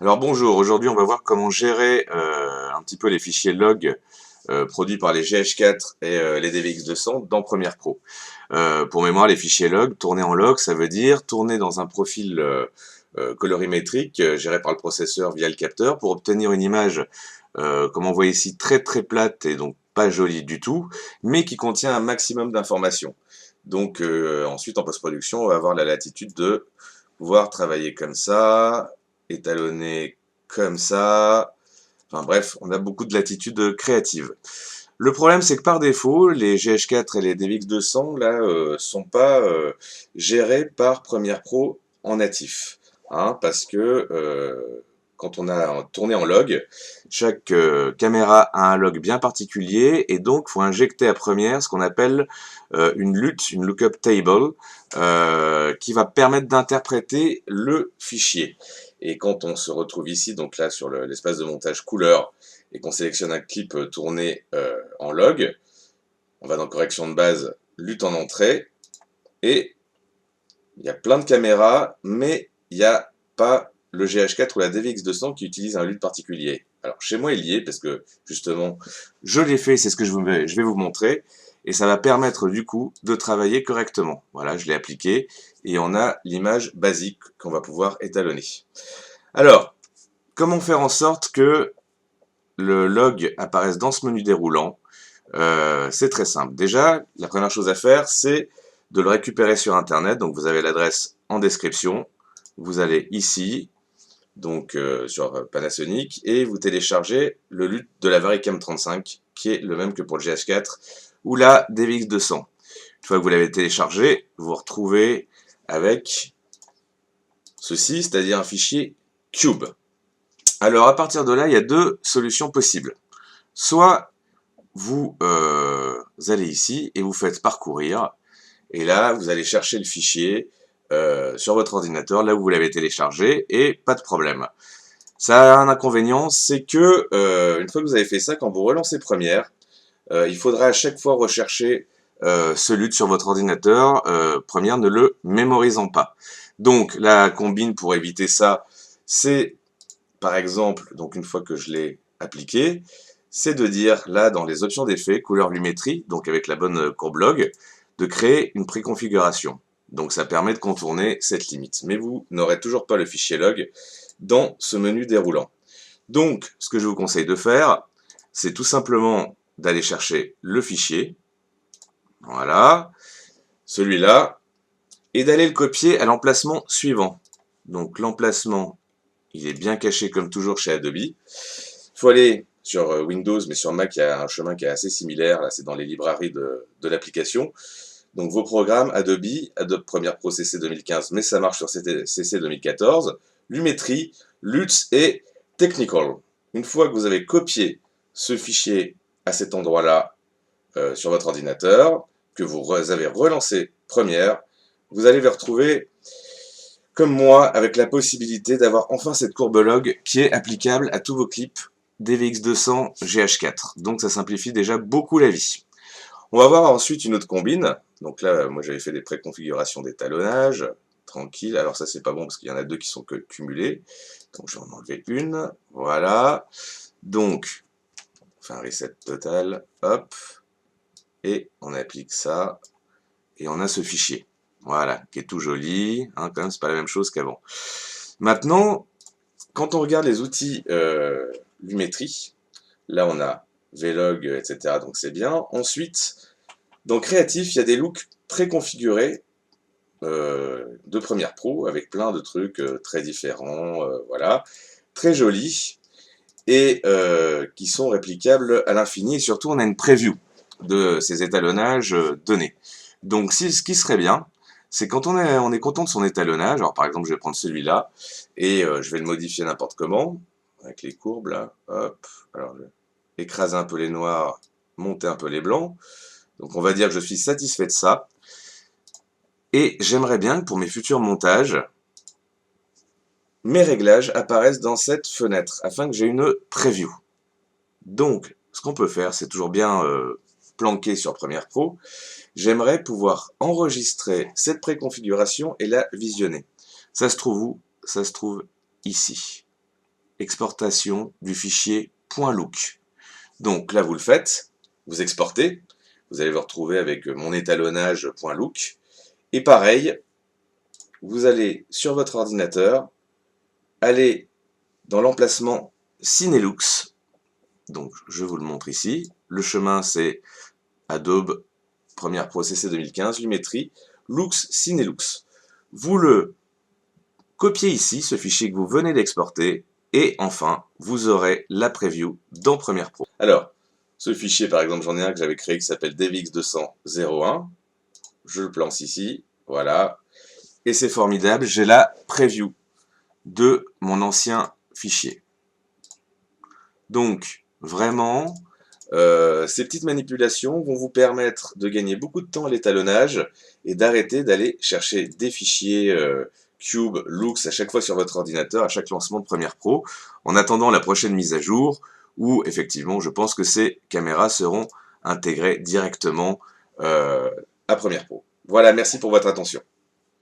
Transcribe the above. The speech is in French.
Alors bonjour, aujourd'hui on va voir comment gérer un petit peu les fichiers log produits par les GH4 et les DVX200 dans Premiere Pro. Pour mémoire, les fichiers log, tourner en log, ça veut dire tourner dans un profil colorimétrique géré par le processeur via le capteur pour obtenir une image, comme on voit ici, très plate et donc pas jolie du tout, mais qui contient un maximum d'informations. Donc ensuite en post-production, on va avoir la latitude de pouvoir travailler comme ça, étalonner comme ça. Enfin bref, on a beaucoup de latitude créative. Le problème, c'est que par défaut, les GH4 et les DVX200 là sont pas gérés par Premiere Pro en natif, hein, parce que quand on a tourné en log, chaque caméra a un log bien particulier et donc faut injecter à Premiere ce qu'on appelle une LUT, une lookup table, qui va permettre d'interpréter le fichier. Et quand on se retrouve ici, donc là sur l'espace de montage couleur, et qu'on sélectionne un clip tourné en log, on va dans correction de base, LUT en entrée, et il y a plein de caméras, mais il n'y a pas le GH4 ou la DVX200 qui utilise un LUT particulier. Alors chez moi il y est, parce que justement je l'ai fait, c'est ce que je vais vous montrer, et ça va permettre du coup de travailler correctement. Voilà, je l'ai appliqué, et on a l'image basique qu'on va pouvoir étalonner. Alors, comment faire en sorte que le log apparaisse dans ce menu déroulant? C'est très simple. Déjà, la première chose à faire, c'est de le récupérer sur Internet. Donc, vous avez l'adresse en description. Vous allez ici, donc sur Panasonic, et vous téléchargez le LUT de la Varicam 35, qui est le même que pour le GH4 ou la DVX200. Une fois que vous l'avez téléchargé, vous vous retrouvez avec ceci, c'est-à-dire un fichier Cube. Alors, à partir de là, il y a deux solutions possibles. Soit vous allez ici et vous faites parcourir, et là vous allez chercher le fichier sur votre ordinateur, là où vous l'avez téléchargé, et pas de problème. Ça a un inconvénient, c'est que une fois que vous avez fait ça, quand vous relancez Premiere, il faudra à chaque fois rechercher ce LUT sur votre ordinateur, Premiere ne le mémorisant pas. Donc la combine pour éviter ça, c'est par exemple, donc une fois que je l'ai appliqué, c'est de dire là dans les options d'effet, couleur lumétrie, donc avec la bonne courbe log, de créer une préconfiguration. Donc ça permet de contourner cette limite. Mais vous n'aurez toujours pas le fichier log dans ce menu déroulant. Donc ce que je vous conseille de faire, c'est tout simplement d'aller chercher le fichier, voilà, celui-là, et d'aller le copier à l'emplacement suivant. Donc l'emplacement, il est bien caché comme toujours chez Adobe. Il faut aller sur Windows, mais sur Mac, il y a un chemin qui est assez similaire. Là, c'est dans les librairies de l'application. Donc, vos programmes Adobe, Adobe Premiere Pro CC 2015, mais ça marche sur CC 2014, Lumetri, Lutz et Technical. Une fois que vous avez copié ce fichier à cet endroit-là sur votre ordinateur, que vous avez relancé Premiere, vous allez vous retrouver comme moi, avec la possibilité d'avoir enfin cette courbe log qui est applicable à tous vos clips DVX200 GH4. Donc ça simplifie déjà beaucoup la vie. On va voir ensuite une autre combine. Donc là, moi j'avais fait des préconfigurations d'étalonnage, tranquille. Alors ça c'est pas bon parce qu'il y en a deux qui sont cumulés. Donc je vais en enlever une, voilà. Donc, on fait un reset total, hop, et on applique ça, et on a ce fichier. Voilà, qui est tout joli, hein, quand même c'est pas la même chose qu'avant. Maintenant, quand on regarde les outils Lumetri, là on a Vlog, etc. Donc c'est bien. Ensuite, dans Creative, il y a des looks préconfigurés de Premiere Pro avec plein de trucs très différents, voilà, très jolis et qui sont réplicables à l'infini. Et surtout, on a une preview de ces étalonnages donnés. Donc, ce qui serait bien, c'est quand on est content de son étalonnage, alors par exemple je vais prendre celui-là, et je vais le modifier n'importe comment, avec les courbes là, hop, alors je vais écraser un peu les noirs, monter un peu les blancs, donc on va dire que je suis satisfait de ça, et j'aimerais bien que pour mes futurs montages, mes réglages apparaissent dans cette fenêtre, afin que j'ai une preview. Donc, ce qu'on peut faire, c'est toujours bien planqué sur Premiere Pro, j'aimerais pouvoir enregistrer cette préconfiguration et la visionner. Ça se trouve où? Ça se trouve ici. exportation du fichier .look. Donc là, vous le faites, vous exportez, vous allez vous retrouver avec mon étalonnage .look, et pareil, vous allez sur votre ordinateur, aller dans l'emplacement Cinelux, donc je vous le montre ici, le chemin c'est Adobe Premiere Pro CC 2015, Lumetri, Lux Cinelux. Vous le copiez ici, ce fichier que vous venez d'exporter, et enfin, vous aurez la preview dans Premiere Pro. Alors, ce fichier, par exemple, j'en ai un que j'avais créé qui s'appelle DVX200.01. Je le place ici, voilà. Et c'est formidable, j'ai la preview de mon ancien fichier. Donc, vraiment, ces petites manipulations vont vous permettre de gagner beaucoup de temps à l'étalonnage et d'arrêter d'aller chercher des fichiers Cube, Lux à chaque fois sur votre ordinateur, à chaque lancement de Premiere Pro, en attendant la prochaine mise à jour où, effectivement, je pense que ces caméras seront intégrées directement à Premiere Pro. Voilà, merci pour votre attention.